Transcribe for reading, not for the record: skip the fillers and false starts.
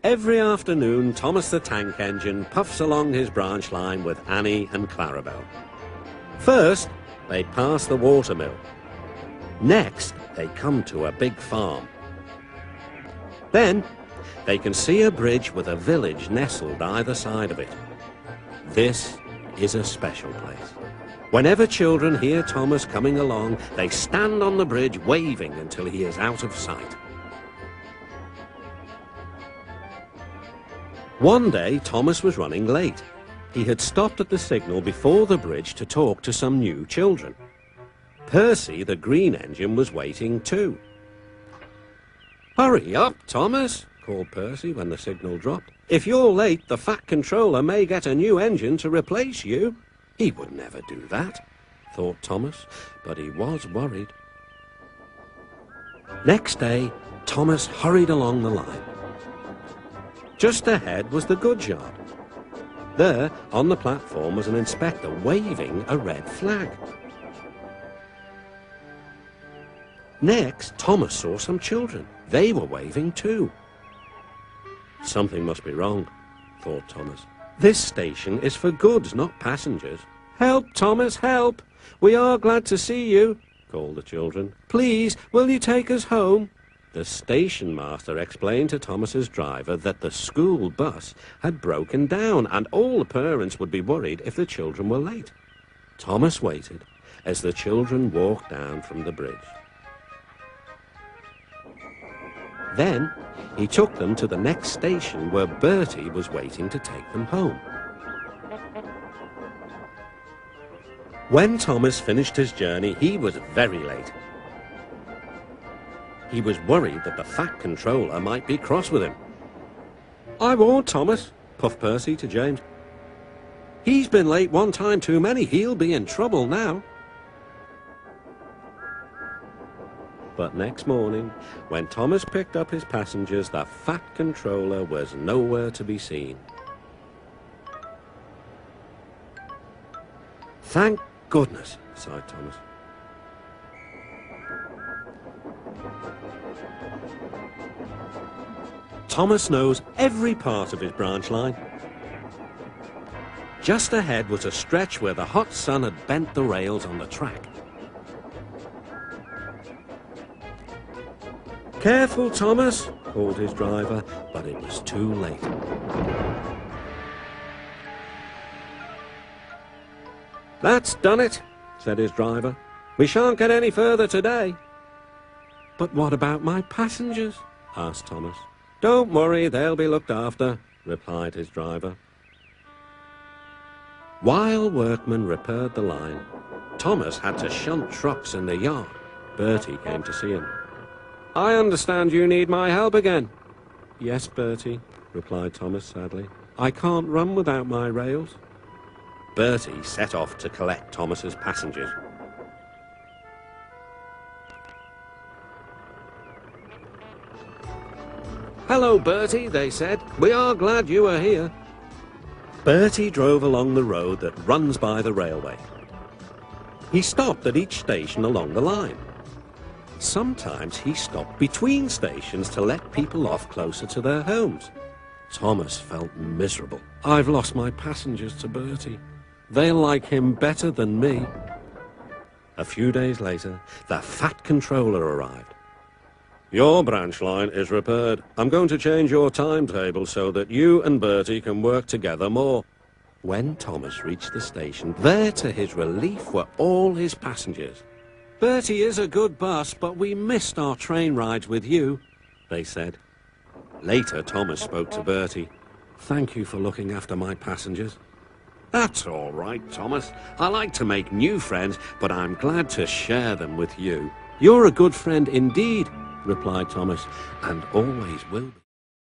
Every afternoon, Thomas the Tank Engine puffs along his branch line with Annie and Clarabel. First, they pass the watermill. Next, they come to a big farm. Then, they can see a bridge with a village nestled either side of it. This is a special place. Whenever children hear Thomas coming along, they stand on the bridge waving until he is out of sight. One day, Thomas was running late. He had stopped at the signal before the bridge to talk to some new children. Percy, the green engine, was waiting too. "Hurry up, Thomas," called Percy when the signal dropped. "If you're late, the Fat Controller may get a new engine to replace you." He would never do that, thought Thomas, but he was worried. Next day, Thomas hurried along the line. Just ahead was the goods yard. There, on the platform, was an inspector waving a red flag. Next, Thomas saw some children. They were waving too. Something must be wrong, thought Thomas. This station is for goods, not passengers. "Help, Thomas, help! We are glad to see you," called the children. "Please, will you take us home?" The station master explained to Thomas's driver that the school bus had broken down and all the parents would be worried if the children were late. Thomas waited as the children walked down from the bridge. Then he took them to the next station where Bertie was waiting to take them home. When Thomas finished his journey, he was very late. He was worried that the Fat Controller might be cross with him. "I warned Thomas," puffed Percy to James. "He's been late one time too many. He'll be in trouble now." But next morning, when Thomas picked up his passengers, the Fat Controller was nowhere to be seen. "Thank goodness," sighed Thomas. Thomas knows every part of his branch line. Just ahead was a stretch where the hot sun had bent the rails on the track. "Careful, Thomas," called his driver, but it was too late. "That's done it," said his driver. "We shan't get any further today." "But what about my passengers?" asked Thomas. "Don't worry, they'll be looked after," replied his driver. While workmen repaired the line, Thomas had to shunt trucks in the yard. Bertie came to see him. "I understand you need my help again." "Yes, Bertie," replied Thomas sadly. "I can't run without my rails." Bertie set off to collect Thomas's passengers. "Hello, Bertie," they said. "We are glad you are here." Bertie drove along the road that runs by the railway. He stopped at each station along the line. Sometimes he stopped between stations to let people off closer to their homes. Thomas felt miserable. "I've lost my passengers to Bertie. They'll like him better than me." A few days later, the Fat Controller arrived. "Your branch line is repaired. I'm going to change your timetable so that you and Bertie can work together more." When Thomas reached the station, there to his relief were all his passengers. "Bertie is a good bus, but we missed our train rides with you," they said. Later, Thomas spoke to Bertie. "Thank you for looking after my passengers." "That's all right, Thomas. I like to make new friends, but I'm glad to share them with you." "You're a good friend indeed," replied Thomas, "and always will be."